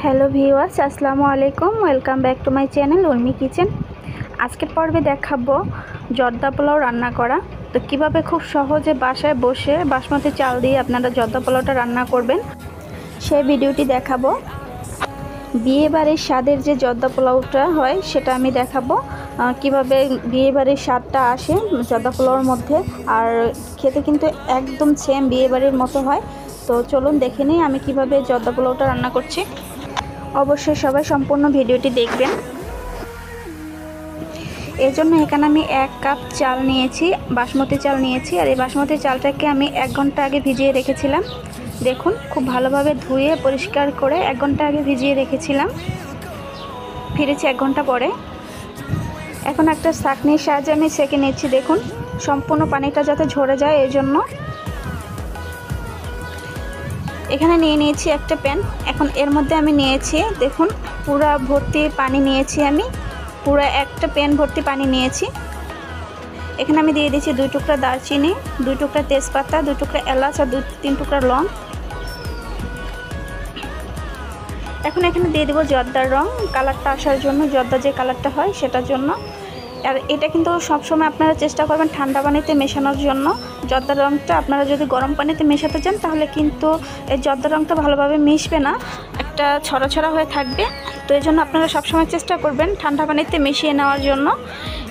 Hello viewers, আসসালামু আলাইকুম। Welcome back to my channel Urmi kitchen. আজকের পর্বে দেখাবো জর্দা পোলাও রান্না করা। তো কিভাবে খুব সহজে বাসায় বসে বাসমতি চাল দিয়ে আপনারা জর্দা পোলাওটা রান্না করবেন সেই ভিডিওটি দেখাবো। বিয়েবাড়ির স্বাদের যে জর্দা পোলাওটা হয় সেটা আমি দেখাবো, কিভাবে বিয়েবাড়ির স্বাদটা আসে জর্দা পোলাওর মধ্যে। আর খেতে কিন্তু একদম সেম বিয়েবাড়ির মতো হয়। তো চলুন দেখে নিই আমি কিভাবে জর্দা পোলাওটা রান্না করছি। অবশ্যই সবাই সম্পূর্ণ ভিডিওটি দেখবেন। এর জন্য এখানে আমি 1 কাপ চাল নিয়েছি, বাসমতি চাল নিয়েছি। আর এই বাসমতি চালটাকে আমি 1 ঘন্টা আগে ভিজিয়ে রেখেছিলাম। দেখুন, খুব ভালোভাবে ধুয়ে পরিষ্কার করে 1 ঘন্টা আগে ভিজিয়ে রেখেছিলাম। ফিরেছি 1 ঘন্টা পরে। এখন একটা ছাঁকনির সাহায্যে আমি ছেঁকে নিচ্ছি। দেখুন, সম্পূর্ণ পানিটা যাতে ঝরে যায় এই জন্য। এখানে নিয়ে নিয়েছি একটা প্যান। এখন এর মধ্যে আমি নিয়েছি, দেখুন, পুরা ভর্তি পানি নিয়েছি। আমি পুরো একটা প্যান ভর্তি পানি নিয়েছি। এখানে আমি দিয়ে দিয়েছি 2 টুকরা দারচিনি, 2 টুকরা তেজপাতা, 2 টুকরা এলাচ আর 2-3 টুকরা লং। এখন এখানে দিয়ে দেবো জর্দার রং, কালারটা আসার জন্য, জর্দা যে কালারটা হয় সেটার জন্য। আর এটা কিন্তু সবসময় আপনারা চেষ্টা করবেন ঠান্ডা পানিতে মেশানোর জন্য। জর্দার রঙটা আপনারা যদি গরম পানিতে মেশাতে চান তাহলে কিন্তু এই জর্দার রঙটা ভালোভাবে মিশবে না, একটা ছড়া ছড়া হয়ে থাকবে। তো এই জন্য আপনারা সবসময় চেষ্টা করবেন ঠান্ডা পানিতে মিশিয়ে নেওয়ার জন্য।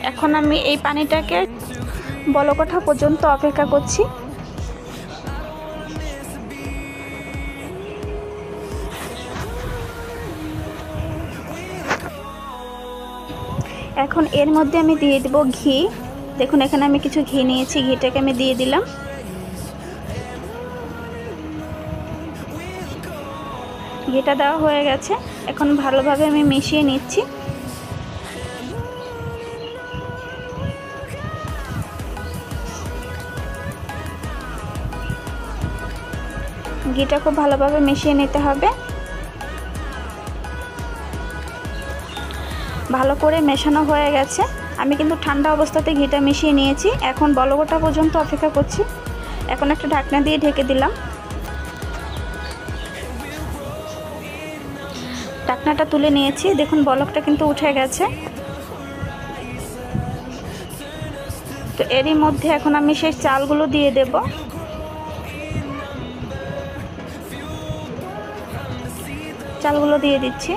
এখন আমি এই পানিটাকে বলক ওঠা পর্যন্ত অপেক্ষা করছি। এখন এর মধ্যে আমি দিয়ে দেব ঘি। দেখুন, এখানে আমি কিছু ঘি নিয়েছি, ঘিটাকে আমি দিয়ে দিলাম। ঘিটা দেওয়া হয়ে গেছে। এখন ভালোভাবে আমি মিশিয়ে নিচ্ছি। ঘিটা খুব ভালোভাবে মিশিয়ে নিতে হবে। ভালো করে মেশানো হয়ে গেছে। আমি কিন্তু ঠান্ডা অবস্থাতে ঘিটা মিশিয়ে নিয়েছি। এখন বলক ওঠা পর্যন্ত অপেক্ষা করছি। এখন একটা ঢাকনা দিয়ে ঢেকে দিলাম। ঢাকনাটা তুলে নিয়েছি। দেখুন, বলকটা কিন্তু উঠে গেছে। তো এরই মধ্যে এখন আমি সেই চালগুলো দিয়ে দেব। চালগুলো দিয়ে দিচ্ছি।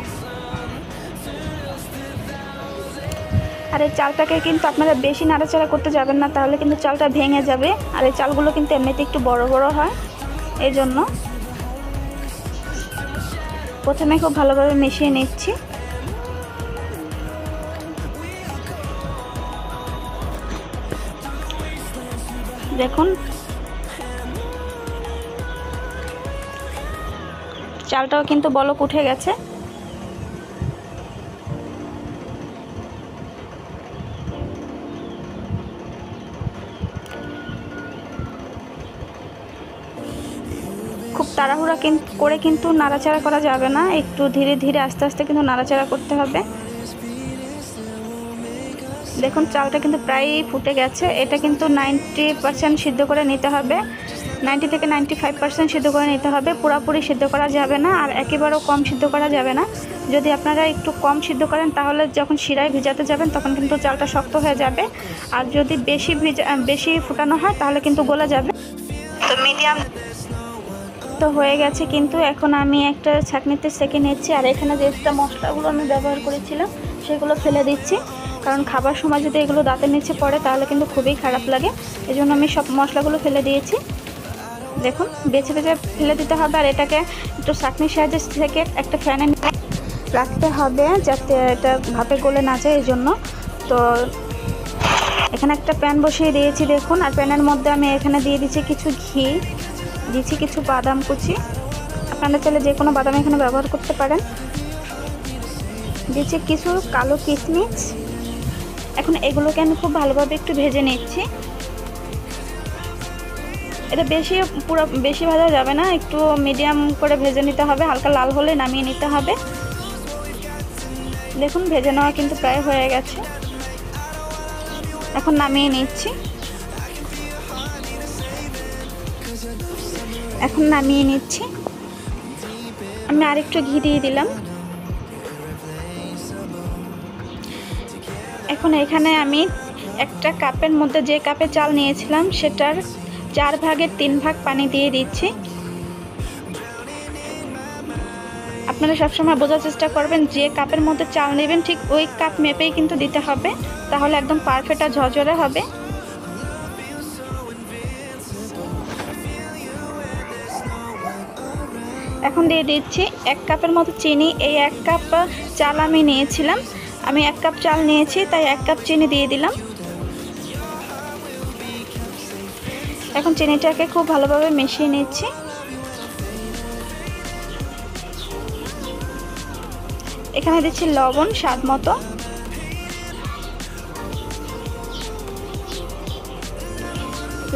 আর এই চালটাকে কিন্তু আপনারা বেশি নাড়াচাড়া করতে যাবেন না, তাহলে কিন্তু চালটা ভেঙে যাবে। আর এই চালগুলো কিন্তু এমনিতে একটু বড় বড় হয়, এই জন্য প্রথমে খুব ভালোভাবে মিশিয়ে নিচ্ছি। দেখুন, চালটাও কিন্তু বলক উঠে গেছে। খুব তাড়াহুড়া করে কিন্তু নাড়াচাড়া করা যাবে না, একটু ধীরে ধীরে আস্তে আস্তে কিন্তু নাড়াচাড়া করতে হবে। দেখুন, চালটা কিন্তু প্রায় ফুটে গেছে। এটা কিন্তু 90% সিদ্ধ করে নিতে হবে, 90 থেকে 95% সিদ্ধ করে নিতে হবে। পুরোপুরি সিদ্ধ করা যাবে না, আর একেবারেও কম সিদ্ধ করা যাবে না। যদি আপনারা একটু কম সিদ্ধ করেন তাহলে যখন শিরায় ভিজাতে যাবেন তখন কিন্তু চালটা শক্ত হয়ে যাবে। আর যদি বেশি ফুটানো হয় তাহলে কিন্তু গলে যাবে। তো মিডিয়াম তো হয়ে গেছে কিন্তু। এখন আমি একটা ছাঁকনিতে সেঁকে নিচ্ছি। আর এখানে যে এক্সট্রা মশলাগুলো আমি ব্যবহার করেছিলাম সেগুলো ফেলে দিচ্ছি, কারণ খাবার সময় যদি এগুলো দাঁতের নিচে পড়ে তাহলে কিন্তু খুবই খারাপ লাগে। এই জন্য আমি সব মশলাগুলো ফেলে দিয়েছি। দেখুন, বেছে বেছে ফেলে দিতে হবে। আর এটাকে একটু ছাঁকনির সাহায্যে সেঁকে একটা ফ্যানে রাখতে হবে যাতে এটা ভাপে গলে না যায়, এই জন্য। তো এখানে একটা প্যান বসিয়ে দিয়েছি, দেখুন। আর প্যানের মধ্যে আমি এখানে দিয়ে দিচ্ছি কিছু ঘি, দিচ্ছি কিছু বাদাম কুচি। আপনারা চাইলে যে কোনো বাদাম এখানে ব্যবহার করতে পারেন। দিচ্ছি কিছু কালো কিশমিশ। এখন এগুলোকে আমি খুব ভালোভাবে একটু ভেজে নিচ্ছি। এটা বেশি ভাজা যাবে না, একটু মিডিয়াম করে ভেজে নিতে হবে। হালকা লাল হলে নামিয়ে নিতে হবে। দেখুন, ভেজে নেওয়া কিন্তু প্রায় হয়ে গেছে। এখন নামিয়ে নিচ্ছি। আমি আরেকটু ঘি দিয়ে দিলাম। এখন এখানে আমি একটা কাপের মধ্যে যে কাপে চাল নিয়েছিলাম সেটার 4 ভাগের 3 ভাগ পানি দিয়ে দিচ্ছি। আপনারা সবসময় বোঝার চেষ্টা করবেন যে কাপের মধ্যে চাল নেবেন ঠিক ওই কাপ মেপেই কিন্তু দিতে হবে, তাহলে একদম পারফেক্ট আর ঝরঝরে হবে। এখন দিয়ে দিচ্ছি 1 কাপের মতো চিনি। এই 1 কাপ চাল আমি নিয়েছিলাম, আমি 1 কাপ চাল নিয়েছি তাই 1 কাপ চিনি দিয়ে দিলাম। এখন চিনিটাকে খুব ভালোভাবে মিশিয়ে নিচ্ছি। এখানে দিচ্ছি লবণ স্বাদ মতো।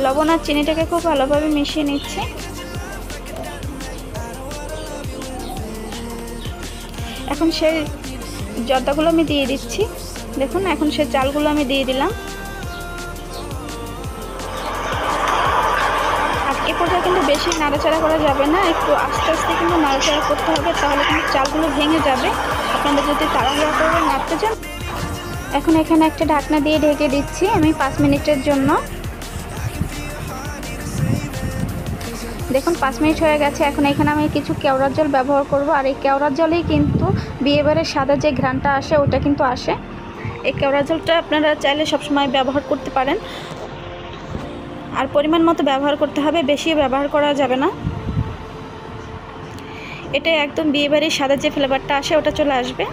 লবণ আর চিনিটাকে খুব ভালোভাবে মিশিয়ে নিচ্ছি। এখন সেই জর্দাগুলো আমি দিয়ে দিচ্ছি। দেখুন এখন সেই চালগুলো আমি দিয়ে দিলাম। আর এ পর্যায়ে কিন্তু বেশি নাড়াচাড়া করা যাবে না, একটু আস্তে আস্তে কিন্তু নাড়াচাড়া করতে হবে, তাহলে কিন্তু চালগুলো ভেঙে যাবে আপনারা যদি তাড়াহুড়া করে নাড়তে চান। এখন এখানে একটা ঢাকনা দিয়ে ঢেকে দিচ্ছি আমি 5 মিনিটের জন্য। দেখুন 5 মিনিট হয়ে গেছে। এখন এখানে আমি কিছু কেওড়ার জল ব্যবহার করব, আর এই কেওড়ার জলেই কিন্তু বিয়েবাড়ির সাদা যে ঘ্রাণটা আসে ওটা কিন্তু আসে। এই কেওড়ার জলটা আপনারা চাইলে সবসময় ব্যবহার করতে পারেন, আর পরিমাণ মতো ব্যবহার করতে হবে, বেশি ব্যবহার করা যাবে না। এটা একদম বিয়েবাড়ির সাদা যে ফ্লেভারটা আসে ওটা চলে আসবে।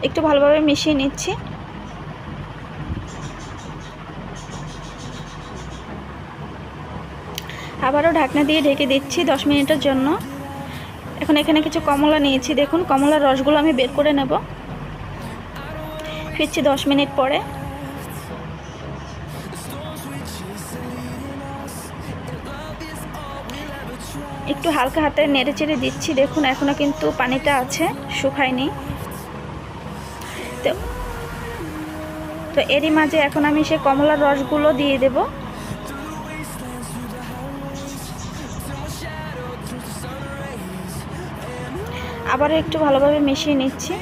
একটু ভালোভাবে মিশিয়ে নিচ্ছি। আবারও ঢাকনা দিয়ে ঢেকে দিচ্ছি 10 মিনিটের জন্য। এখন এখানে কিছু কমলা নিয়েছি, দেখুন কমলার রসগুলো আমি বের করে নেব। ফিরছি 10 মিনিট পরে। একটু হালকা হাতে নেড়ে চেড়ে দিচ্ছি। দেখুন এখনো কিন্তু পানিটা আছে, শুকায়নি। তো এরই মাঝে এখন আমি সেই কমলার রসগুলো দিয়ে দেব। আবারও একটু ভালোভাবে মিশিয়ে নিচ্ছি।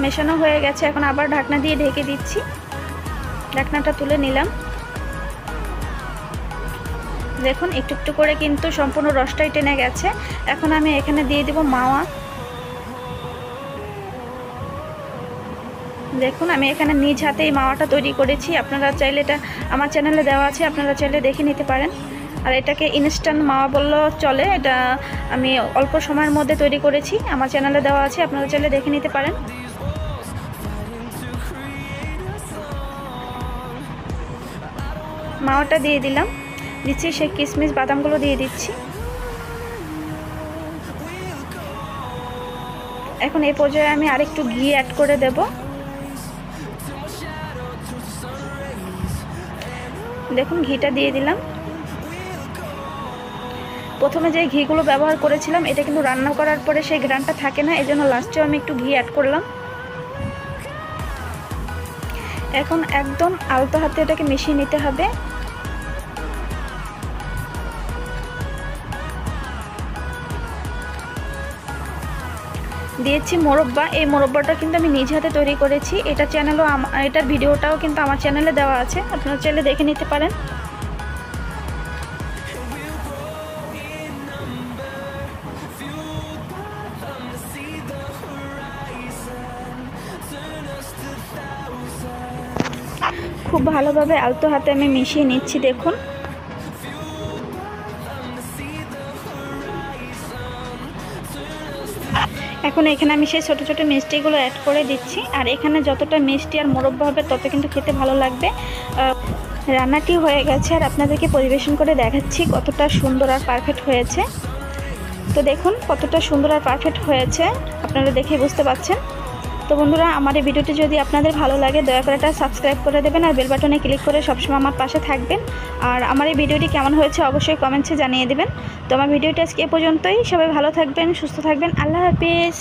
মেশানো হয়ে গেছে, এখন আবার ঢাকনা দিয়ে ঢেকে দিচ্ছি। ঢাকনাটা তুলে নিলাম। দেখুন একটু একটু করে কিন্তু সম্পূর্ণ রসটাই টেনে গেছে। এখন আমি এখানে দিয়ে দেব মাওয়া। দেখুন আমি এখানে নিজ হাতে এই মাওয়াটা তৈরি করেছি, আপনারা চাইলে এটা আমার চ্যানেলে দেওয়া আছে, আপনারা চাইলে দেখে নিতে পারেন। আর এটাকে ইনস্ট্যান্ট মাওয়া বললেও চলে, এটা আমি অল্প সময়ের মধ্যে তৈরি করেছি, আমার চ্যানেলে দেওয়া আছে, আপনারা চাইলে দেখে নিতে পারেন। মাওয়াটা দিয়ে দিলাম, দিচ্ছি সেই কিশমিশ বাদামগুলো দিয়ে দিচ্ছি। এখন এই পর্যায়ে আমি আরেকটু ঘি অ্যাড করে দেব। দেখুন ঘিটা দিয়ে দিলাম। প্রথমে যে ঘিগুলো ব্যবহার করেছিলাম এটা কিন্তু রান্না করার পরে সেই ঘ্রাণটা থাকে না, এজন্য লাস্টেও আমি একটু ঘি অ্যাড করলাম। এখন একদম আলতো হাতে এটাকে মিশিয়ে নিতে হবে। দিয়েছি মোরব্বা। এই মোরব্বাটা কিন্তু আমি নিজ হাতে তৈরি করেছি, এটা চ্যানেলও এটার ভিডিওটাও কিন্তু আমার চ্যানেলে দেওয়া আছে, আপনারা চাইলে দেখে নিতে পারেন। খুব ভালোভাবে আলতো হাতে আমি মিশিয়ে নিচ্ছি। দেখুন এখন এখানে আমি সেই ছোটো ছোটো মিষ্টিগুলো অ্যাড করে দিচ্ছি, আর এখানে যতটা মিষ্টি আর মোরব্বা হবে তত কিন্তু খেতে ভালো লাগবে। রান্নাটি হয়ে গেছে আর আপনাদেরকে পরিবেশন করে দেখাচ্ছি কতটা সুন্দর আর পারফেক্ট হয়েছে। তো দেখুন কতটা সুন্দর আর পারফেক্ট হয়েছে, আপনারা দেখে বুঝতে পারছেন। তো বন্ধুরা, আমার এই ভিডিওটি যদি আপনাদের ভালো লাগে দয়া করে এটা সাবস্ক্রাইব করে দেবেন আর বেল বাটনে ক্লিক করে সবসময় আমার পাশে থাকবেন। আর আমার এই ভিডিওটি কেমন হয়েছে অবশ্যই কমেন্টসে জানিয়ে দেবেন। তো আমার ভিডিওটি আজকে এ পর্যন্তই। সবাই ভালো থাকবেন, সুস্থ থাকবেন। আল্লাহ হাফিজ।